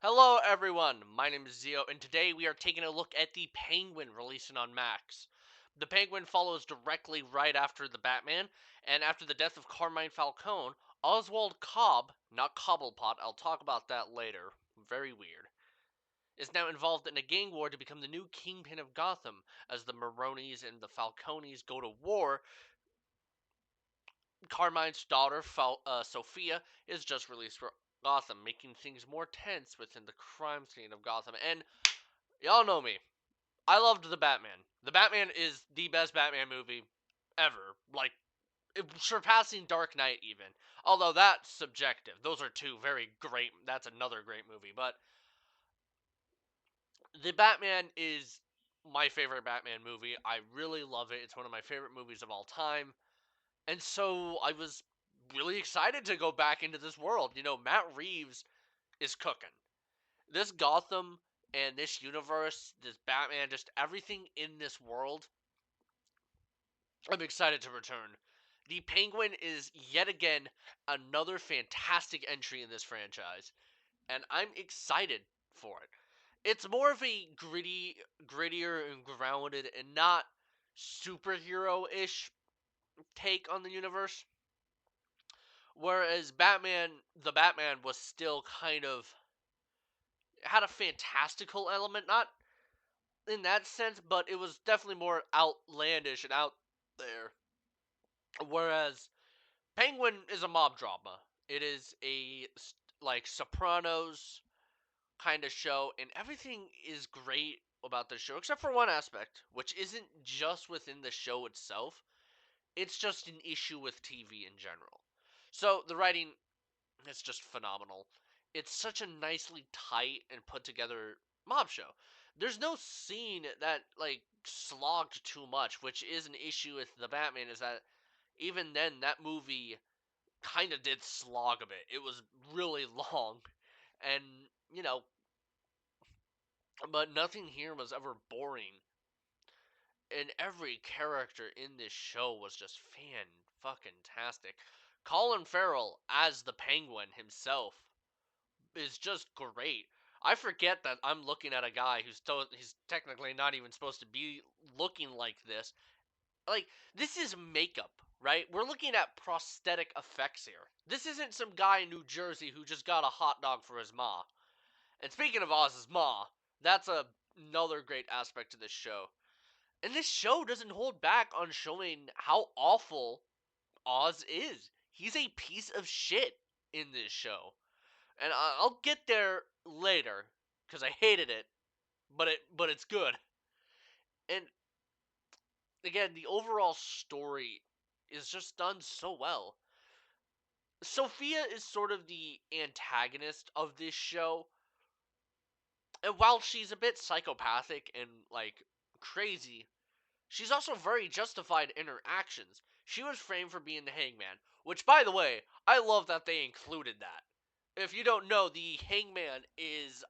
Hello, everyone. My name is Zio, and today we are taking a look at the Penguin releasing on Max. The Penguin follows directly right after the Batman, and after the death of Carmine Falcone, Oswald Cobb, not Cobblepot, I'll talk about that later, very weird, is now involved in a gang war to become the new kingpin of Gotham. As the Maronis and the Falcones go to war, Carmine's daughter, Sophia, is just released for Gotham, making things more tense within the crime scene of Gotham. And y'all know me. I loved the Batman. The Batman is the best Batman movie ever. Like, surpassing Dark Knight, even. Although that's subjective. Those are two very great. That's another great movie. But the Batman is my favorite Batman movie. I really love it. It's one of my favorite movies of all time. And so I was really excited to go back into this world. Matt Reeves is cooking. This Gotham and this universe, this Batman, just everything in this world, I'm excited to return. The Penguin is yet again another fantastic entry in this franchise, and I'm excited for it. It's more of a grittier and grounded and not superhero-ish take on the universe. Whereas the Batman was still kind of had a fantastical element, not in that sense, but it was definitely more outlandish and out there. Whereas Penguin is a mob drama. It is like Sopranos kind of show, and everything is great about the show except for one aspect, which isn't just within the show itself. It's just an issue with TV in general. So the writing is just phenomenal. It's such a nicely tight and put together mob show. There's no scene that like slogged too much, which is an issue with the Batman. Is that even then that movie kind of did slog a bit. It was really long, and but nothing here was ever boring. And every character in this show was just fan fucking tastic. Colin Farrell as the Penguin himself is just great. I forget that I'm looking at a guy he's technically not even supposed to be looking like this. Like, this is makeup, right? We're looking at prosthetic effects here. This isn't some guy in New Jersey who just got a hot dog for his ma. And speaking of Oz's ma, that's another great aspect to this show. And this show doesn't hold back on showing how awful Oz is. He's a piece of shit in this show. And I'll get there later because I hated it, but it's good. And again, the overall story is just done so well. Sophia is sort of the antagonist of this show, and while she's a bit psychopathic and like crazy, she's also very justified in her actions. She was framed for being the hangman, which, by the way, I love that they included that. If you don't know, the hangman is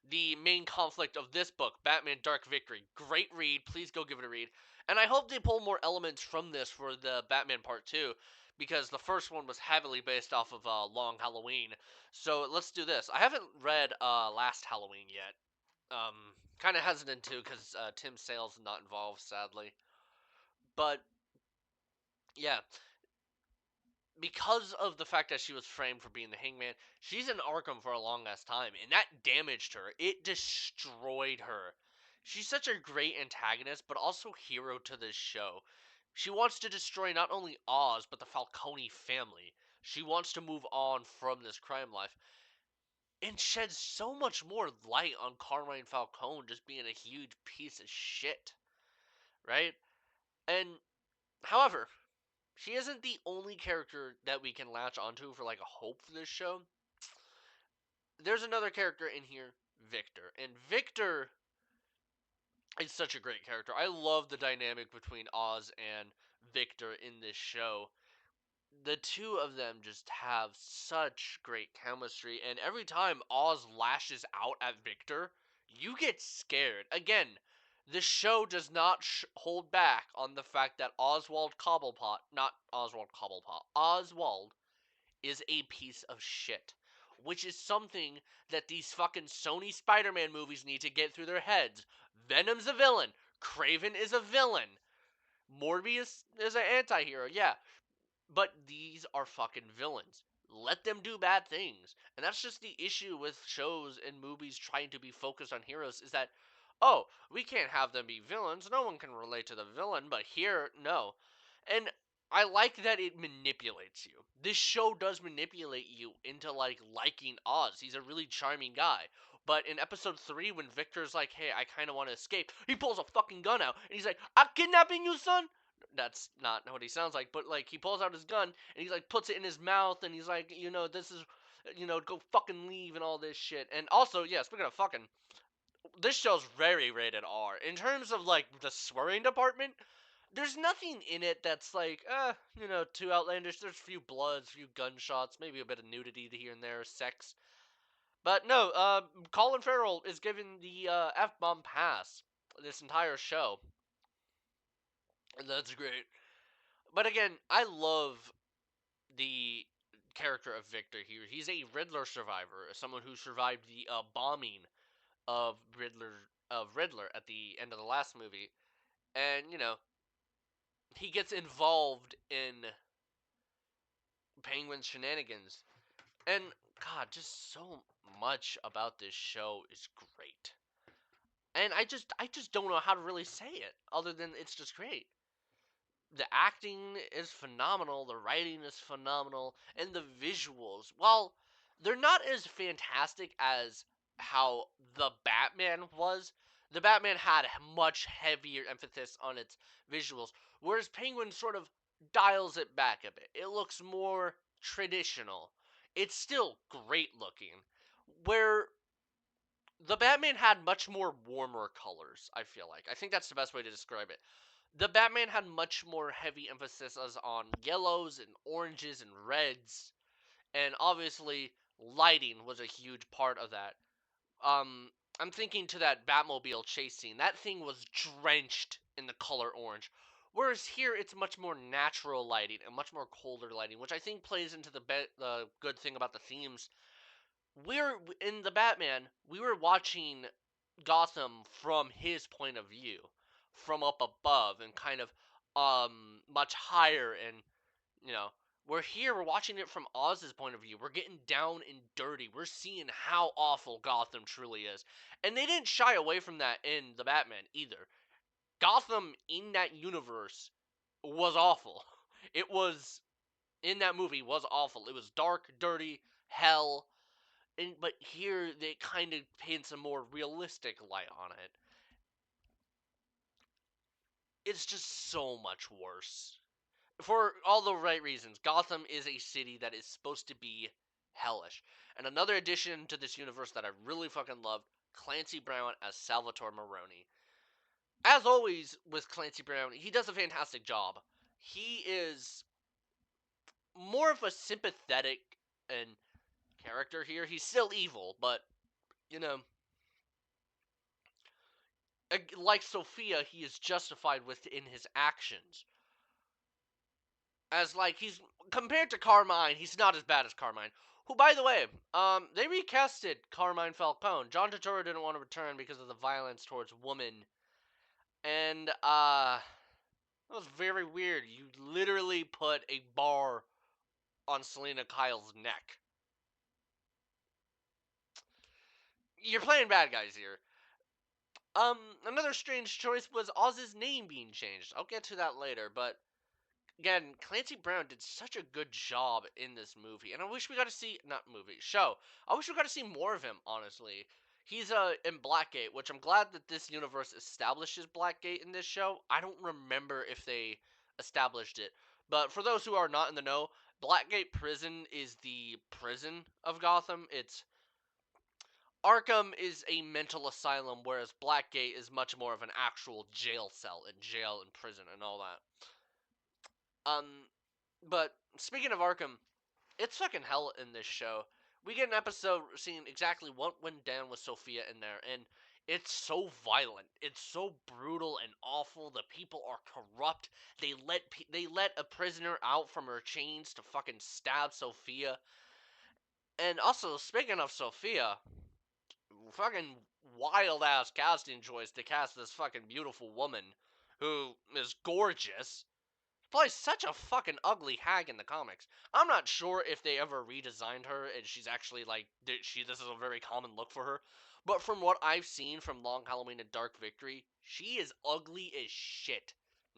the main conflict of this book, Batman Dark Victory. Great read. Please go give it a read. And I hope they pull more elements from this for the Batman Part 2, because the first one was heavily based off of Long Halloween. So let's do this. I haven't read Last Halloween yet. Kind of hesitant to because Tim Sale's not involved, sadly. But yeah, because of the fact that she was framed for being the hangman, she's in Arkham for a long ass time, and that damaged her. It destroyed her. She's such a great antagonist, but also hero to this show. She wants to destroy not only Oz, but the Falcone family. She wants to move on from this crime life and sheds so much more light on Carmine Falcone just being a huge piece of shit, right? And however, she isn't the only character that we can latch onto for like a hope for this show. There's another character in here, Victor. And Victor is such a great character. I love the dynamic between Oz and Victor in this show. The two of them just have such great chemistry, and every time Oz lashes out at Victor, you get scared. Again, the show does not hold back on the fact that Oswald is a piece of shit. which is something that these fucking Sony Spider-Man movies need to get through their heads. Venom's a villain. Kraven is a villain. Morbius is an anti-hero, yeah. But these are fucking villains. Let them do bad things. And that's just the issue with shows and movies trying to be focused on heroes is that, oh, we can't have them be villains. No one can relate to the villain, but here, no. And I like that it manipulates you. This show does manipulate you into like liking Oz. He's a really charming guy. But in episode 3, when Victor's like, hey, I kind of want to escape, he pulls a fucking gun out and he's like, I'm kidnapping you, son. That's not what he sounds like, but like he pulls out his gun and he like puts it in his mouth and he's like, this is, go fucking leave and all this shit. And also, yeah, speaking of fucking, this show's very rated R. In terms of like the swearing department, there's nothing in it that's like, too outlandish. There's a few bloods, a few gunshots, maybe a bit of nudity here and there, sex. But no, Colin Farrell is given the F-bomb pass this entire show. And that's great. But again, I love the character of Victor here. He's a Riddler survivor, someone who survived the bombing of Riddler at the end of the last movie. And, he gets involved in Penguin's shenanigans. And God, just so much about this show is great. And I just don't know how to really say it other than it's just great. The acting is phenomenal, the writing is phenomenal, and the visuals, while they're not as fantastic as how the Batman was, the Batman had a much heavier emphasis on its visuals, whereas Penguin sort of dials it back a bit. It looks more traditional. It's still great looking. Where the Batman had much more warmer colors, I feel like. I think that's the best way to describe it. The Batman had much more heavy emphasis on yellows and oranges and reds, and obviously lighting was a huge part of that. I'm thinking to that Batmobile chase scene. That thing was drenched in the color orange. Whereas here, it's much more natural lighting and much more colder lighting, which I think plays into the good thing about the themes. We're in the Batman. We were watching Gotham from his point of view, from up above and kind of much higher, and you know we're here, we're watching it from Oz's point of view. We're getting down and dirty. We're seeing how awful Gotham truly is. And they didn't shy away from that in the Batman either. Gotham in that universe was awful. It was in that movie was awful. It was dark, dirty, hell, but here they kind of paints a more realistic light on it. It's just so much worse. For all the right reasons. Gotham is a city that is supposed to be hellish. And another addition to this universe that I really fucking loved, Clancy Brown as Salvatore Maroni. As always with Clancy Brown, he does a fantastic job. He is more of a sympathetic and character here. He's still evil, but you know, like Sophia, he is justified within his actions. As like he's compared to Carmine, he's not as bad as Carmine. Who, by the way, they recasted Carmine Falcone. John Turturro didn't want to return because of the violence towards women, and that was very weird. You literally put a bar on Selena Kyle's neck. You're playing bad guys here. Another strange choice was Oz's name being changed. I'll get to that later, but again, Clancy Brown did such a good job in this movie, and I wish we got to see not movie show. I wish we got to see more of him. Honestly, he's in Blackgate, which I'm glad that this universe establishes Blackgate in this show. I don't remember if they established it, but for those who are not in the know, Blackgate Prison is the prison of Gotham. It's Arkham is a mental asylum, whereas Blackgate is much more of an actual jail cell and jail and prison and all that. But speaking of Arkham, it's fucking hell in this show. We get an episode seeing exactly what went down with Sophia in there, and it's so violent. It's so brutal and awful. The people are corrupt. They let a prisoner out from her chains to fucking stab Sophia. And also, speaking of Sophia, fucking wild ass casting choice to cast this fucking beautiful woman who is gorgeous. Plays such a fucking ugly hag in the comics. I'm not sure if they ever redesigned her and she's actually like this is a very common look for her. But from what I've seen from Long Halloween and Dark Victory, she is ugly as shit.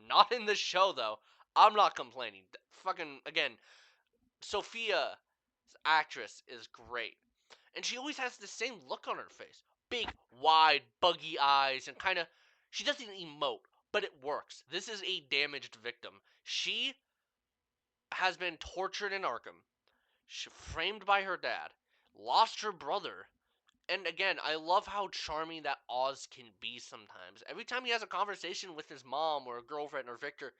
Not in the show though. I'm not complaining. Fucking again, Sophia's actress is great. And she always has the same look on her face. Big, wide, buggy eyes, and kind of. She doesn't emote, but it works. This is a damaged victim. She has been tortured in Arkham, framed by her dad, lost her brother. And again, I love how charming that Oz can be sometimes. Every time he has a conversation with his mom or a girlfriend or Victor,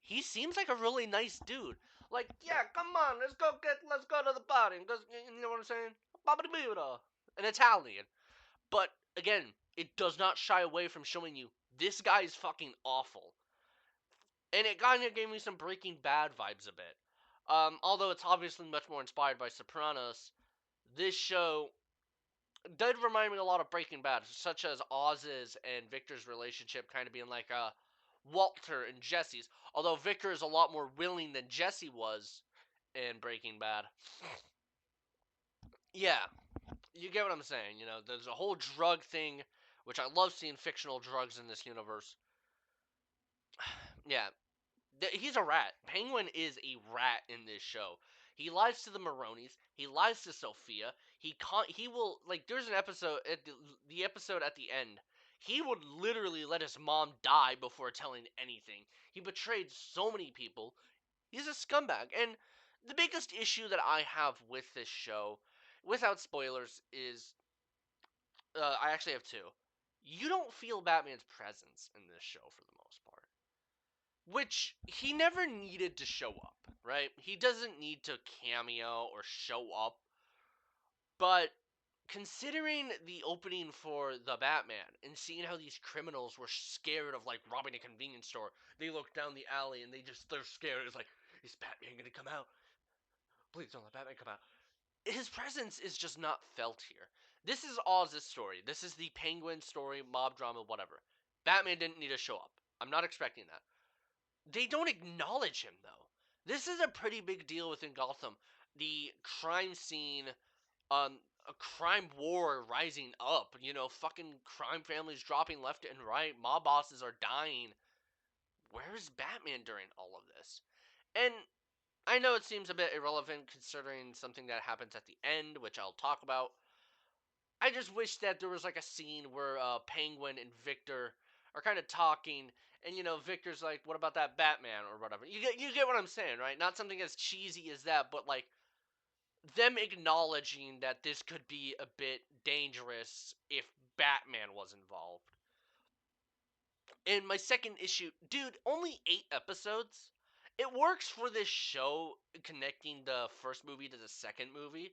he seems like a really nice dude. Like, yeah, come on, let's go to the party. You know what I'm saying? In Italian. But again, it does not shy away from showing you this guy is fucking awful. And it kind of gave me some Breaking Bad vibes a bit. Although it's obviously much more inspired by Sopranos, this show did remind me a lot of Breaking Bad, such as Oz's and Victor's relationship kind of being like Walter and Jesse's. Although Victor is a lot more willing than Jesse was in Breaking Bad. Yeah, you get what I'm saying. You know, there's a whole drug thing, which I love seeing fictional drugs in this universe. Yeah, he's a rat. Penguin is a rat in this show. He lies to the Maronis. He lies to Sophia. He will like. There's an episode at the episode at the end. He would literally let his mom die before telling anything. He betrayed so many people. He's a scumbag. And the biggest issue that I have with this show, without spoilers, is I actually have two. You don't feel Batman's presence in this show for the most part. Which he never needed to show up, right? He doesn't need to cameo or show up. But considering the opening for the Batman and seeing how these criminals were scared of like robbing a convenience store, they look down the alley and they're scared. It's like, is Batman gonna come out? Please don't let Batman come out. His presence is just not felt here. This is Oz's story. This is the Penguin story, mob drama, whatever. Batman didn't need to show up. I'm not expecting that. They don't acknowledge him though. This is a pretty big deal within Gotham. The crime scene, a crime war rising up. You know, fucking crime families dropping left and right. Mob bosses are dying. Where's Batman during all of this? And I know it seems a bit irrelevant considering something that happens at the end, which I'll talk about. I just wish that there was like a scene where Penguin and Victor are kind of talking, and you know Victor's like, "What about that Batman or whatever?" You get what I'm saying, right? Not something as cheesy as that, but like them acknowledging that this could be a bit dangerous if Batman was involved. And my second issue, dude, only 8 episodes. It works for this show connecting the first movie to the second movie.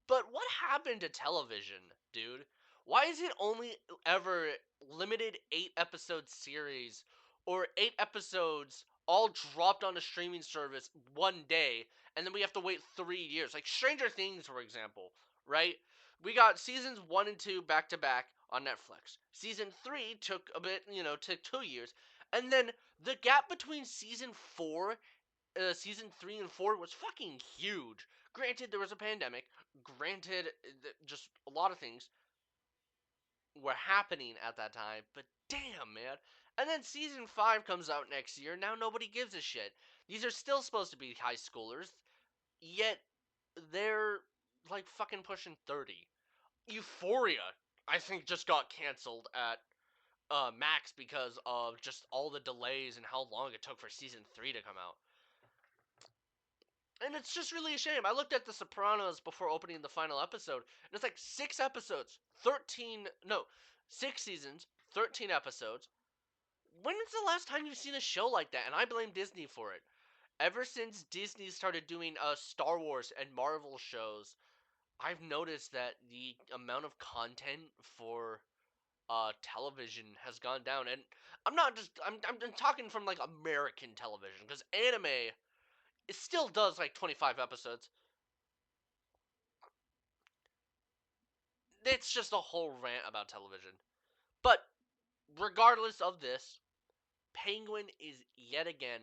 But what happened to television, dude? Why is it only ever limited 8 episode series or 8 episodes all dropped on a streaming service one day and then we have to wait 3 years? Like Stranger Things, for example, right? We got seasons 1 and 2 back to back on Netflix. Season 3 took a bit, took 2 years. And then the gap between season 3 and 4 was fucking huge. Granted, there was a pandemic. Granted, just a lot of things were happening at that time. But damn, man. And then season 5 comes out next year. Now nobody gives a shit. These are still supposed to be high schoolers, yet they're like fucking pushing 30. Euphoria, I think, just got canceled at Max because of just all the delays and how long it took for season 3 to come out. And it's just really a shame. I looked at The Sopranos before opening the final episode, and it's like 6 episodes, 13, no, 6 seasons, 13 episodes. When is the last time you've seen a show like that? And I blame Disney for it. Ever since Disney started doing Star Wars and Marvel shows, I've noticed that the amount of content for television has gone down. And I'm not just, I'm talking from like American television, because anime, it still does like 25 episodes. it's just a whole rant about television. But regardless of this, Penguin is yet again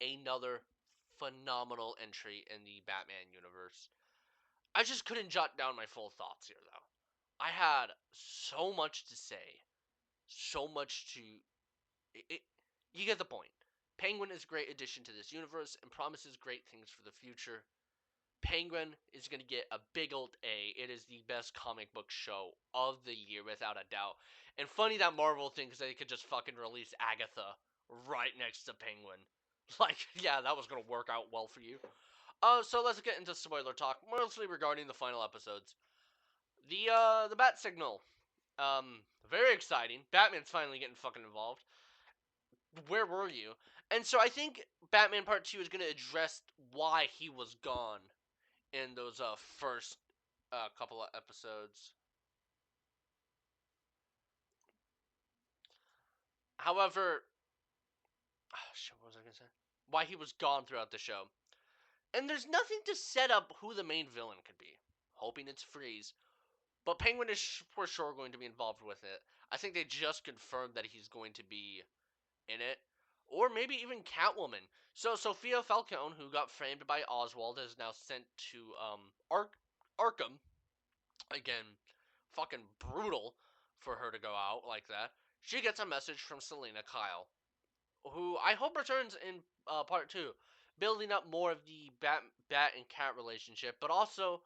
another phenomenal entry in the Batman universe. I just couldn't jot down my full thoughts here, though. I had so much to say, so much to. You get the point. Penguin is a great addition to this universe and promises great things for the future. Penguin is going to get a big old A. It is the best comic book show of the year, without a doubt. And funny that Marvel thinks they could just fucking release Agatha right next to Penguin. Like, yeah, that was going to work out well for you. So let's get into spoiler talk, mostly regarding the final episodes. The Bat Signal. Very exciting. Batman's finally getting fucking involved. Where were you? And so I think Batman Part 2 is going to address why he was gone in those first couple of episodes. However, shit, what was I gonna say? Why he was gone throughout the show. And there's nothing to set up who the main villain could be. Hoping it's Freeze. But Penguin is for sure going to be involved with it. I think they just confirmed that he's going to be in it. Or maybe even Catwoman. So Sophia Falcone, who got framed by Oswald, is now sent to Arkham. Again, fucking brutal for her to go out like that. She gets a message from Selena Kyle, who I hope returns in part 2, building up more of the Bat and Cat relationship, but also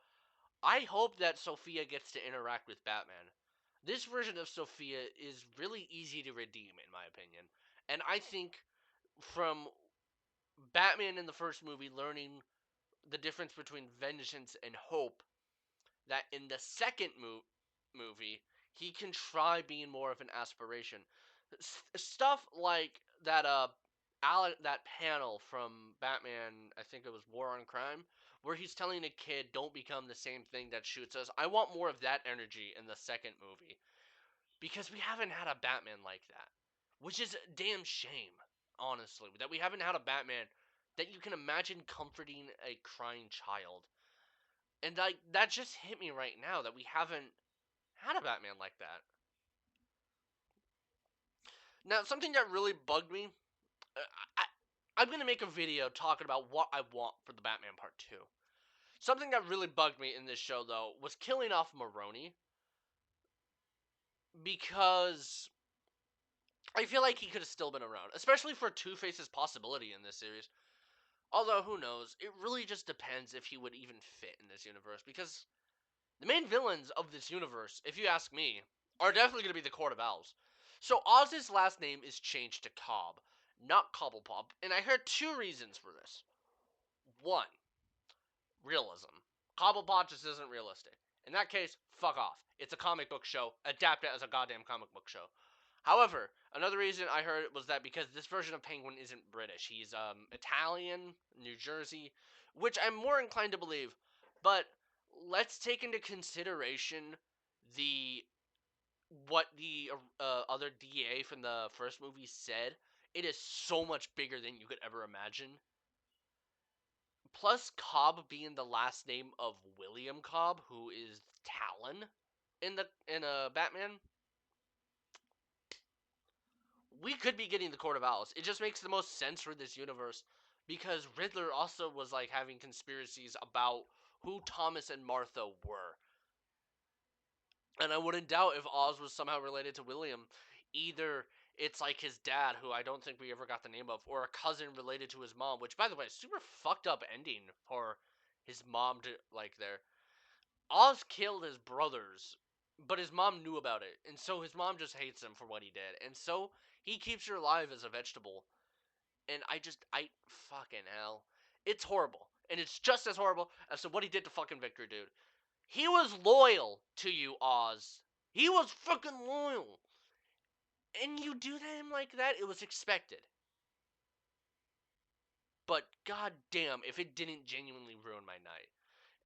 I hope that Sophia gets to interact with Batman. This version of Sophia is really easy to redeem, in my opinion. And I think from Batman in the first movie learning the difference between vengeance and hope, that in the second movie, he can try being more of an aspiration. Stuff like that that panel from Batman, I think it was War on Crime, where he's telling a kid, don't become the same thing that shoots us. I want more of that energy in the second movie. Because we haven't had a Batman like that. Which is a damn shame, honestly. That we haven't had a Batman that you can imagine comforting a crying child. And like that just hit me right now that we haven't had a Batman like that. Now, something that really bugged me, uh, I'm going to make a video talking about what I want for the Batman Part 2. Something that really bugged me in this show, though, was killing off Maroni. Because I feel like he could have still been around, especially for Two-Face's possibility in this series. Although, who knows? It really just depends if he would even fit in this universe. Because the main villains of this universe, if you ask me, are definitely going to be the Court of Owls. So Oz's last name is changed to Cobb, not Cobblepop, and I heard two reasons for this. One, realism. Cobblepop just isn't realistic. In that case, fuck off. It's a comic book show. Adapt it as a goddamn comic book show. However, another reason I heard was that because this version of Penguin isn't British. He's Italian, New Jersey, which I'm more inclined to believe. But let's take into consideration the what the other DA from the first movie said. It is so much bigger than you could ever imagine. Plus, Cobb being the last name of William Cobb, who is Talon in a Batman, we could be getting the Court of Owls. It just makes the most sense for this universe because Riddler also was like having conspiracies about who Thomas and Martha were. And I wouldn't doubt if Oz was somehow related to William. Either it's like his dad, who I don't think we ever got the name of, or a cousin related to his mom, which, by the way, super fucked up ending for his mom to, like, there. Oz killed his brothers, but his mom knew about it, and so his mom just hates him for what he did. And so he keeps her alive as a vegetable. And I fucking hell. It's horrible. And it's just as horrible as to what he did to fucking Victor, dude. He was loyal to you, Oz. He was fucking loyal. And you do to him like that, it was expected. But goddamn, if it didn't genuinely ruin my night.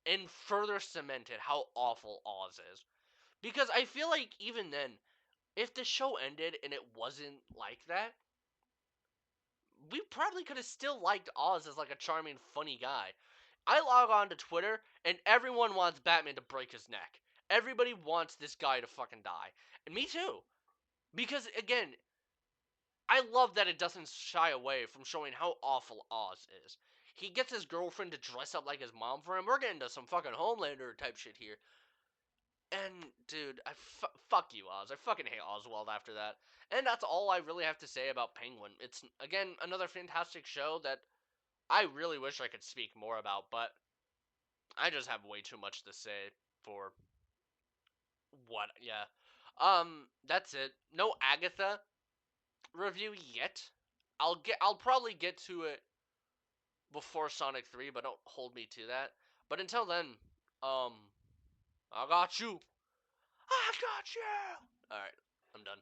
And further cemented how awful Oz is. Because I feel like even then, if the show ended and it wasn't like that, we probably could have still liked Oz as like a charming, funny guy. I log on to Twitter and everyone wants Batman to break his neck. Everybody wants this guy to fucking die. And me too. Because, again, I love that it doesn't shy away from showing how awful Oz is. He gets his girlfriend to dress up like his mom for him. We're getting to some fucking Homelander type shit here. And, dude, fuck you, Oz. I fucking hate Oswald after that. And that's all I really have to say about Penguin. It's, again, another fantastic show that I really wish I could speak more about, but I just have way too much to say for what, yeah. That's it. No Agatha review yet. I'll probably get to it before Sonic 3, but don't hold me to that. But until then, um, I got you. I got you. All right, I'm done.